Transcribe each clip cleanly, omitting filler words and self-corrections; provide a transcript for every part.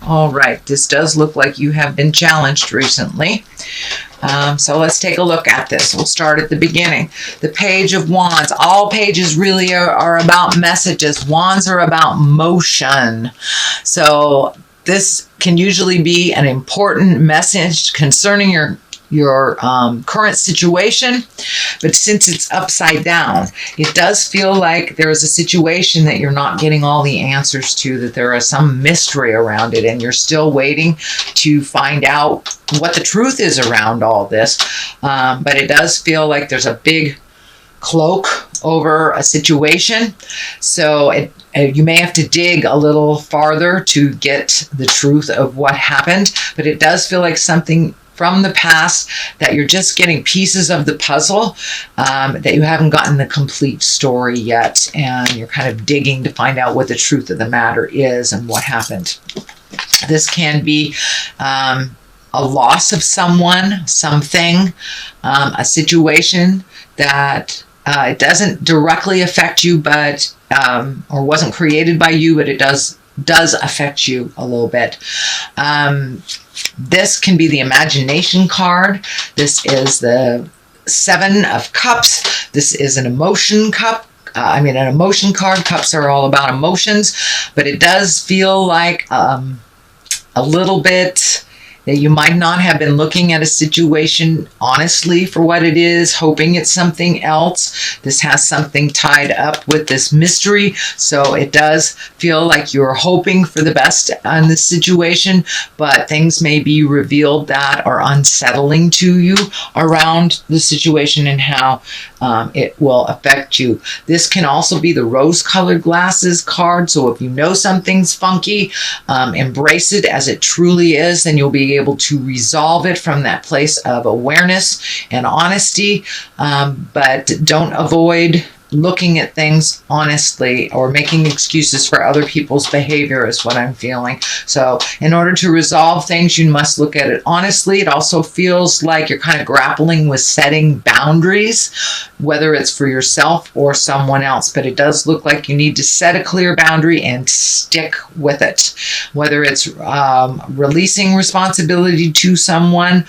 All right, this does look like you have been challenged recently. So let's take a look at this. We'll start at the beginning. The Page of Wands. All pages really are about messages. Wands are about motion. So this can usually be an important message concerning your current situation, but since it's upside down, it does feel like there is a situation that you're not getting all the answers to, that there is some mystery around it, and you're still waiting to find out what the truth is around all this. But it does feel like there's a big cloak over a situation, so you may have to dig a little farther to get the truth of what happened, but it does feel like something from the past that you're just getting pieces of the puzzle, that you haven't gotten the complete story yet, and you're kind of digging to find out what the truth of the matter is and what happened. This can be a loss of someone, something, a situation that it doesn't directly affect you, but or wasn't created by you, but it does affect you a little bit. This can be the imagination card. This is the Seven of Cups. This is an emotion cup. An emotion card. Cups are all about emotions, but it does feel like a little bit that you might not have been looking at a situation honestly for what it is, hoping it's something else. This has something tied up with this mystery, so it does feel like you're hoping for the best on this situation, but things may be revealed that are unsettling to you around the situation and how it will affect you. This can also be the rose-colored glasses card, so if you know something's funky, embrace it as it truly is, then you'll be able to resolve it from that place of awareness and honesty, but don't avoid looking at things honestly or making excuses for other people's behavior is what I'm feeling. So in order to resolve things, you must look at it honestly. It also feels like you're kind of grappling with setting boundaries, whether it's for yourself or someone else, but it does look like you need to set a clear boundary and stick with it, whether it's releasing responsibility to someone,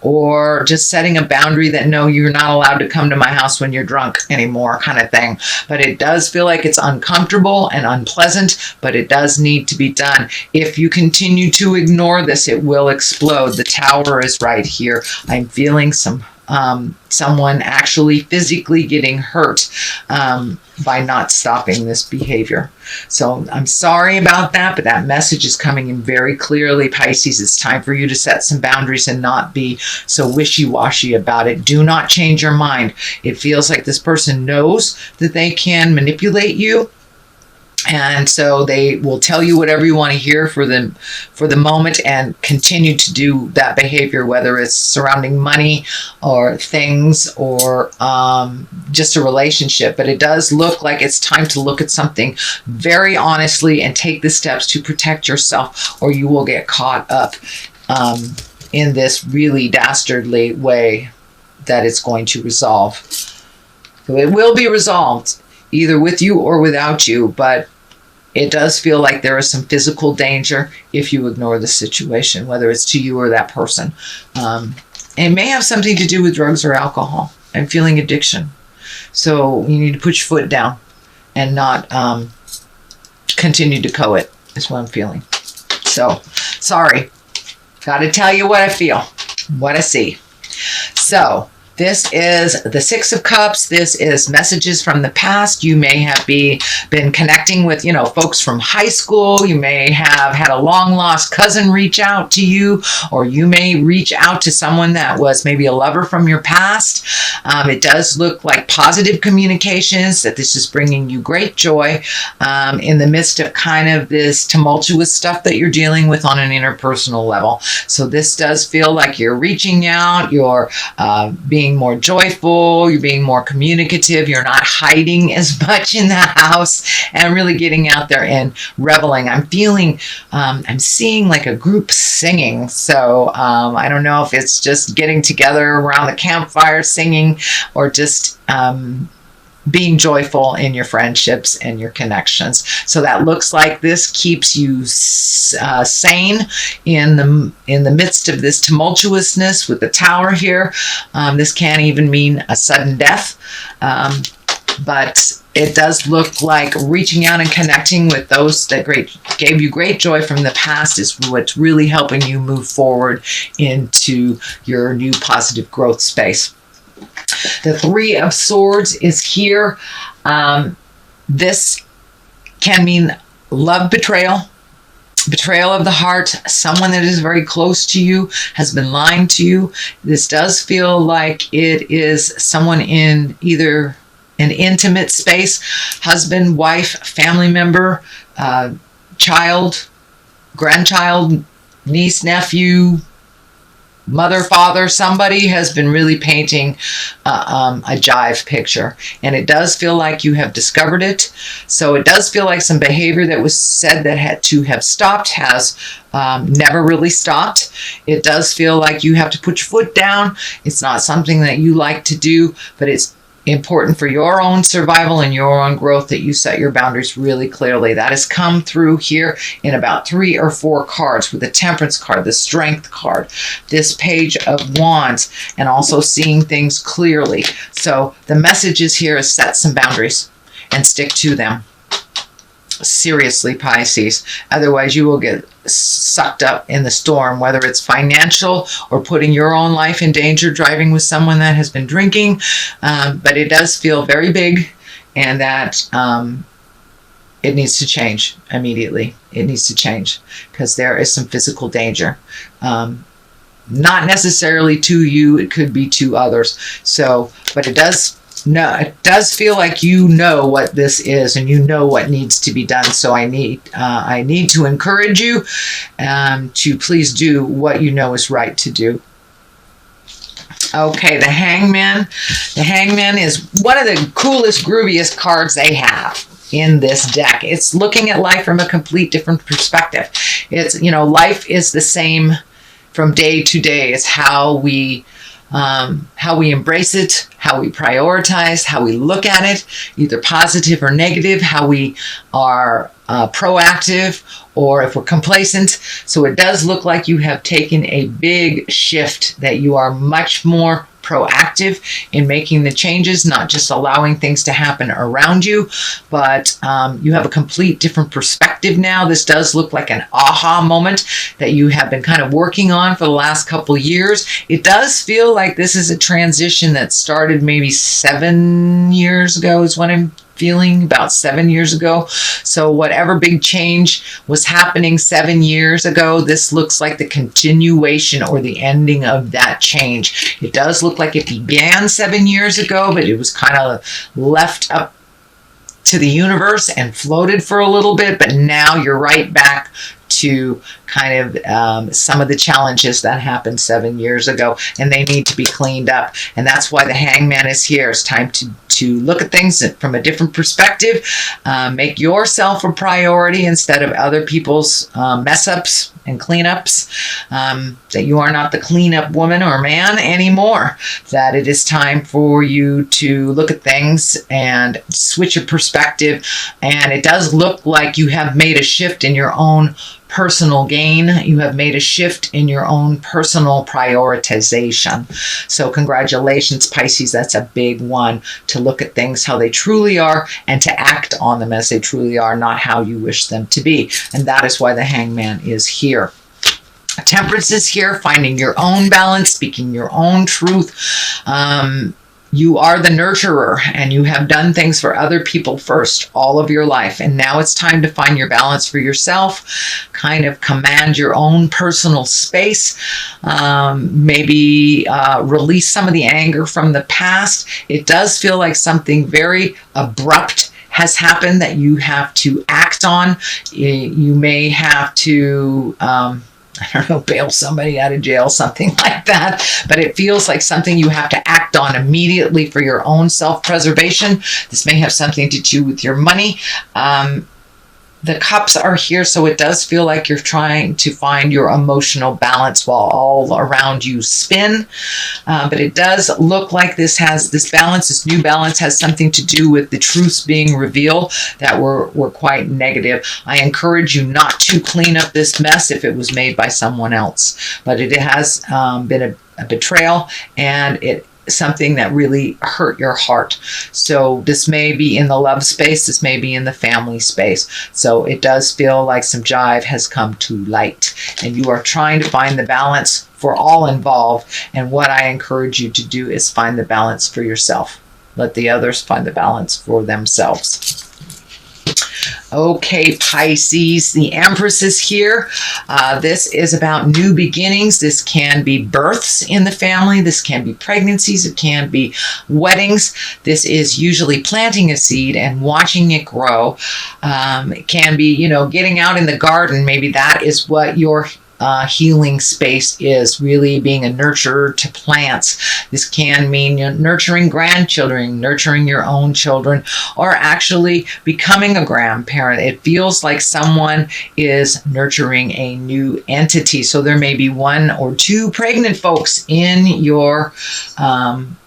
or just setting a boundary that no, you're not allowed to come to my house when you're drunk anymore, kind of thing. But it does feel like it's uncomfortable and unpleasant, but it does need to be done. If you continue to ignore this, it will explode. The Tower is right here. I'm feeling someone actually physically getting hurt by not stopping this behavior. So I'm sorry about that, but that message is coming in very clearly, Pisces. It's time for you to set some boundaries and not be so wishy-washy about it. Do not change your mind. It feels like this person knows that they can manipulate you, and so they will tell you whatever you want to hear for the moment and continue to do that behavior, whether it's surrounding money or things or just a relationship. But it does look like it's time to look at something very honestly and take the steps to protect yourself, or you will get caught up in this really dastardly way that it's going to resolve. So it will be resolved, either with you or without you, but it does feel like there is some physical danger if you ignore the situation, whether it's to you or that person. It may have something to do with drugs or alcohol. I'm feeling addiction. So you need to put your foot down and not continue to covet, is what I'm feeling. So, sorry. Got to tell you what I feel, what I see. So, this is the Six of Cups. This is messages from the past. You may have been connecting with, folks from high school. You may have had a long-lost cousin reach out to you, or you may reach out to someone that was maybe a lover from your past. It does look like positive communications, that this is bringing you great joy in the midst of kind of this tumultuous stuff that you're dealing with on an interpersonal level. So this does feel like you're reaching out, you're being more joyful, you're being more communicative, you're not hiding as much in the house, and really getting out there and reveling. I'm seeing like a group singing, so I don't know if it's just getting together around the campfire singing, or just being joyful in your friendships and your connections. So that looks like this keeps you sane in the midst of this tumultuousness with the Tower here. This can even mean a sudden death, but it does look like reaching out and connecting with those that gave you great joy from the past is what's really helping you move forward into your new positive growth space. The Three of Swords is here. This can mean love betrayal, betrayal of the heart. Someone that is very close to you has been lying to you. This does feel like it is someone in either an intimate space, husband, wife, family member, child, grandchild, niece, nephew, mother, father. Somebody has been really painting a jive picture, and it does feel like you have discovered it. So it does feel like some behavior that was said that had to have stopped has never really stopped. It does feel like you have to put your foot down. It's not something that you like to do, but it's important for your own survival and your own growth that you set your boundaries really clearly. That has come through here in about 3 or 4 cards, with the Temperance card, the Strength card, this Page of Wands, and also seeing things clearly. So the message is here is set some boundaries and stick to them. Seriously, Pisces. Otherwise, you will get sucked up in the storm, whether it's financial or putting your own life in danger, driving with someone that has been drinking. But it does feel very big, and that it needs to change immediately. It needs to change because there is some physical danger. Not necessarily to you, it could be to others. So, but it does feel like you know what this is and you know what needs to be done. So I need to encourage you to please do what you know is right to do. Okay, the Hangman. The Hangman is one of the coolest, grooviest cards they have in this deck. It's looking at life from a complete different perspective. It's, life is the same from day to day. It's how we embrace it, how we prioritize, how we look at it, either positive or negative, how we are proactive, or if we're complacent. So it does look like you have taken a big shift, that you are much more proactive in making the changes, not just allowing things to happen around you, but you have a complete different perspective now. This does look like an aha moment that you have been kind of working on for the last couple years. It does feel like this is a transition that started maybe 7 years ago is what I'm feeling, about 7 years ago. So whatever big change was happening 7 years ago, this looks like the continuation or the ending of that change. It does look like it began 7 years ago, but it was kind of left up to the universe and floated for a little bit, but now you're right back to kind of some of the challenges that happened 7 years ago, and they need to be cleaned up. And that's why the Hangman is here. It's time to look at things from a different perspective, make yourself a priority instead of other people's mess ups and cleanups, that you are not the cleanup woman or man anymore, that it is time for you to look at things and switch your perspective. And it does look like you have made a shift in your own personal gain. You have made a shift in your own personal prioritization. So congratulations, Pisces. That's a big one, to look at things how they truly are and to act on them as they truly are, not how you wish them to be. And that is why the Hangman is here. Temperance is here, finding your own balance, speaking your own truth. You are the nurturer, and you have done things for other people first all of your life. And now it's time to find your balance for yourself, kind of command your own personal space, maybe release some of the anger from the past. It does feel like something very abrupt has happened that you have to act on. You may have to I don't know, bail somebody out of jail, something like that. But it feels like something you have to act on immediately for your own self-preservation. This may have something to do with your money. the cups are here, so it does feel like you're trying to find your emotional balance while all around you spin. But it does look like this balance, this new balance, has something to do with the truths being revealed that were quite negative. I encourage you not to clean up this mess if it was made by someone else. But it has been a betrayal, and it something that really hurt your heart. So this may be in the love space, this may be in the family space. So it does feel like some jive has come to light, and you are trying to find the balance for all involved. And what I encourage you to do is find the balance for yourself. Let the others find the balance for themselves. Okay, Pisces, the Empress is here. This is about new beginnings. This can be births in the family. This can be pregnancies. It can be weddings. This is usually planting a seed and watching it grow. It can be, getting out in the garden. Maybe that is what your healing space is, really being a nurturer to plants. This can mean nurturing grandchildren, nurturing your own children, or actually becoming a grandparent. It feels like someone is nurturing a new entity. So there may be 1 or 2 pregnant folks in your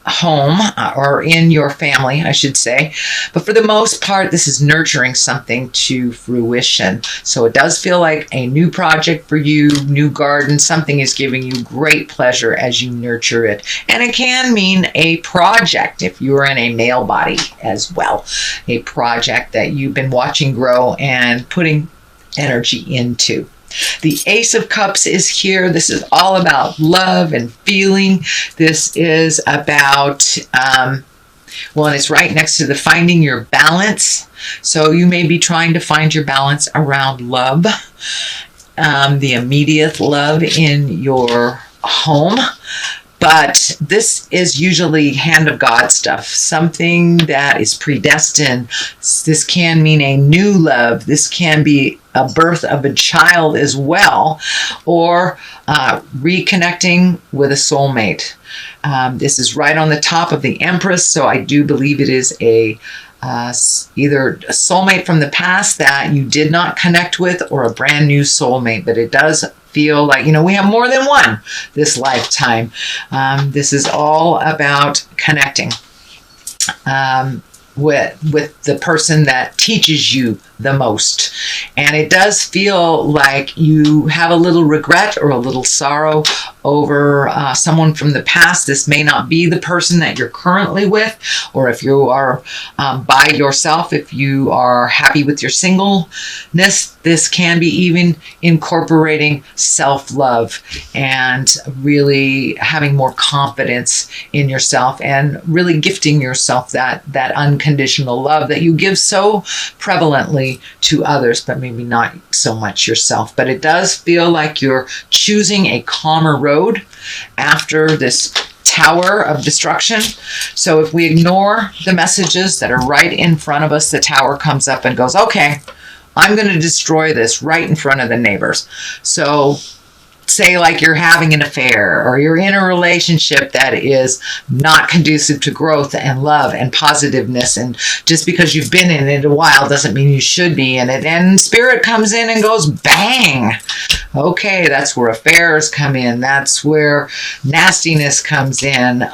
home, or in your family, I should say. But for the most part, this is nurturing something to fruition. So it does feel like a new project for you, new garden. Something is giving you great pleasure as you nurture it. And it can mean a project if you're in a male body as well. A project that you've been watching grow and putting energy into. The Ace of Cups is here. This is all about love and feeling. This is about, and it's right next to the finding your balance. So you may be trying to find your balance around love, the immediate love in your home. But this is usually hand of God stuff, something that is predestined. This can mean a new love. This can be a birth of a child as well, or reconnecting with a soulmate. This is right on the top of the Empress, so I do believe it is either a soulmate from the past that you did not connect with, or a brand new soulmate. But it does feel like, we have more than one this lifetime. This is all about connecting with the person that teaches you the most. And it does feel like you have a little regret or a little sorrow over someone from the past. This may not be the person that you're currently with, or if you are by yourself, if you are happy with your singleness, this can be even incorporating self-love and really having more confidence in yourself, and really gifting yourself that unconditional love that you give so prevalently to others, but maybe not so much yourself. But it does feel like you're choosing a calmer road after this tower of destruction. So if we ignore the messages that are right in front of us, the tower comes up and goes, okay, I'm going to destroy this right in front of the neighbors. So say like you're having an affair, or you're in a relationship that is not conducive to growth and love and positiveness, and just because you've been in it a while doesn't mean you should be in it, and spirit comes in and goes bang. Okay, that's where affairs come in. That's where nastiness comes in.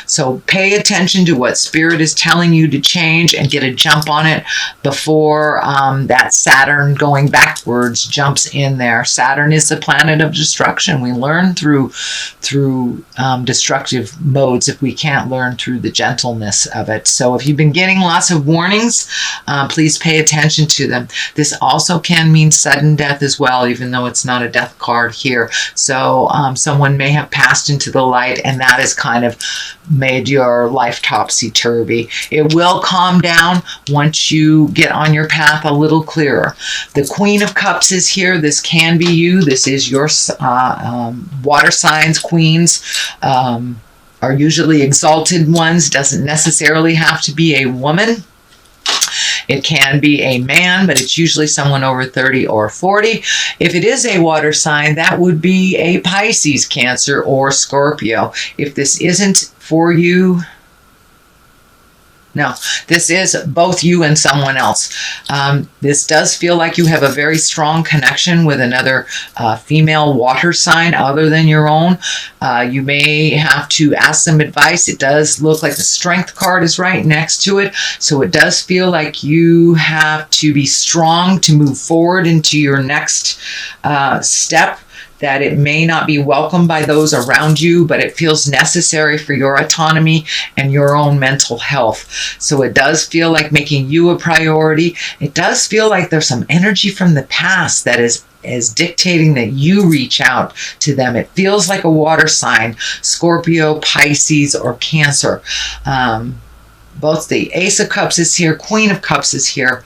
So pay attention to what spirit is telling you to change, and get a jump on it before that Saturn going backwards jumps in there. Saturn is the planet of destruction. We learn through destructive modes if we can't learn through the gentleness of it. So if you've been getting lots of warnings, please pay attention to them. This also can mean sudden death as well, even though it's not a death card here. So someone may have passed into the light, and that has kind of made your life topsy-turvy. It will calm down once you get on your path a little clearer. The Queen of Cups is here. This can be you. This is your water signs. Queens are usually exalted ones. Doesn't necessarily have to be a woman. It can be a man, but it's usually someone over 30 or 40. If it is a water sign, that would be a Pisces, Cancer, or Scorpio. If this isn't for you, No, this is both you and someone else. This does feel like you have a very strong connection with another female water sign other than your own. You may have to ask some advice. It does look like the Strength card is right next to it. So it does feel like you have to be strong to move forward into your next step, that it may not be welcomed by those around you, but it feels necessary for your autonomy and your own mental health. So it does feel like making you a priority. It does feel like there's some energy from the past that is dictating that you reach out to them. It feels like a water sign, Scorpio, Pisces, or Cancer. Both the Ace of Cups is here, Queen of Cups is here.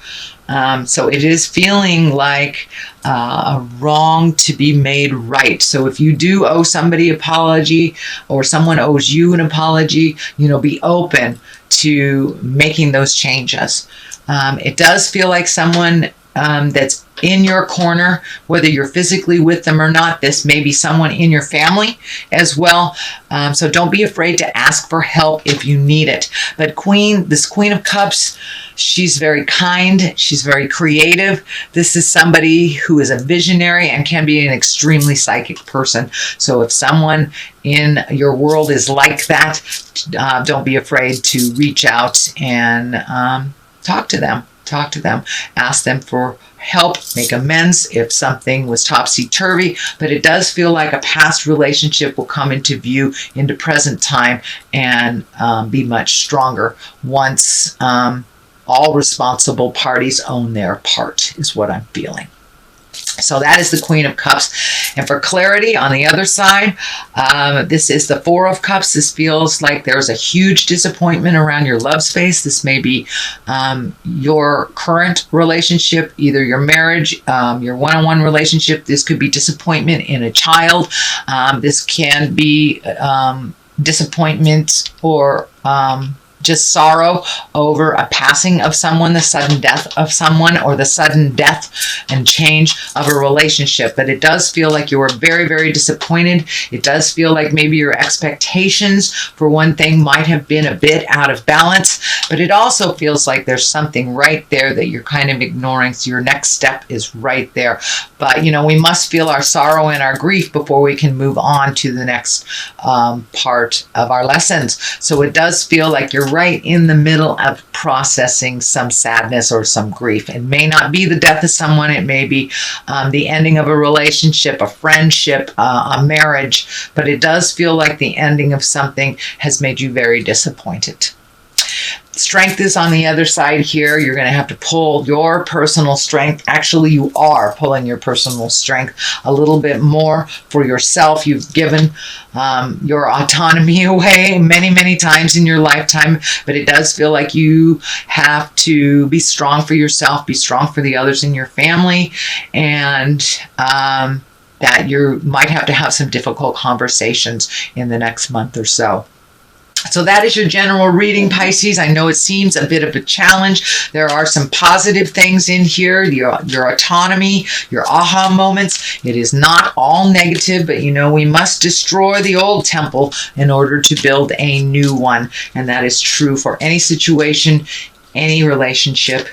So it is feeling like a wrong to be made right. So if you do owe somebody an apology, or someone owes you an apology, be open to making those changes. It does feel like someone that's in your corner, whether you're physically with them or not. This may be someone in your family as well. So don't be afraid to ask for help if you need it. But this Queen of Cups, she's very kind. She's very creative. This is somebody who is a visionary and can be an extremely psychic person. So if someone in your world is like that, don't be afraid to reach out and talk to them. Ask them for help, make amends if something was topsy-turvy. But it does feel like a past relationship will come into view into present time and be much stronger once all responsible parties own their part, is what I'm feeling. So that is the Queen of Cups. And for clarity on the other side, this is the Four of Cups. This feels like there's a huge disappointment around your love space. This may be your current relationship, either your marriage, your one-on-one relationship. This could be disappointment in a child. This can be disappointment or just sorrow over a passing of someone, the sudden death of someone, or the sudden death and change of a relationship. But it does feel like you are very, very disappointed. It does feel like maybe your expectations for one thing might have been a bit out of balance, but it also feels like there's something right there that you're kind of ignoring. So your next step is right there. But, we must feel our sorrow and our grief before we can move on to the next part of our lessons. So it does feel like you're right in the middle of processing some sadness or some grief. It may not be the death of someone. It may be the ending of a relationship, a friendship, a marriage. But it does feel like the ending of something has made you very disappointed. Strength is on the other side here. You're going to have to pull your personal strength. Actually, you are pulling your personal strength a little bit more for yourself. You've given your autonomy away many, many times in your lifetime, but it does feel like you have to be strong for yourself, be strong for the others in your family, and that you might have to have some difficult conversations in the next month or so. So that is your general reading, Pisces. I know it seems a bit of a challenge. There are some positive things in here, your autonomy, your aha moments. It is not all negative, but we must destroy the old temple in order to build a new one. And that is true for any situation, any relationship.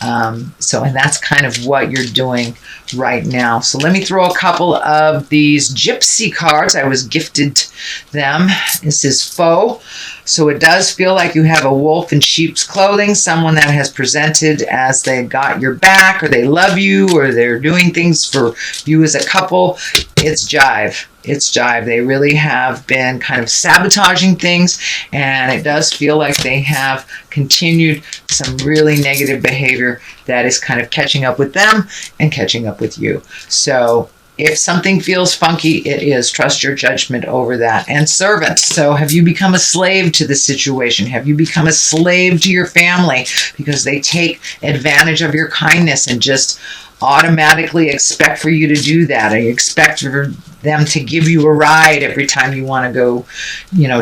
And that's kind of what you're doing right now. So let me throw a couple of these gypsy cards. I was gifted them. This is faux. So it does feel like you have a wolf in sheep's clothing, someone that has presented as they got your back, or they love you, or they're doing things for you as a couple. It's jive. It's jive. They really have been kind of sabotaging things, and it does feel like they have continued some really negative behavior that is kind of catching up with them and catching up with you. So if something feels funky, it is. Trust your judgment over that. And servant. So have you become a slave to the situation? Have you become a slave to your family because they take advantage of your kindness and just automatically expect for you to do that? Or you expect for them to give you a ride every time you want to go,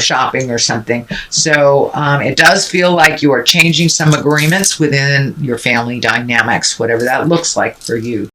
shopping or something. So it does feel like you are changing some agreements within your family dynamics, whatever that looks like for you.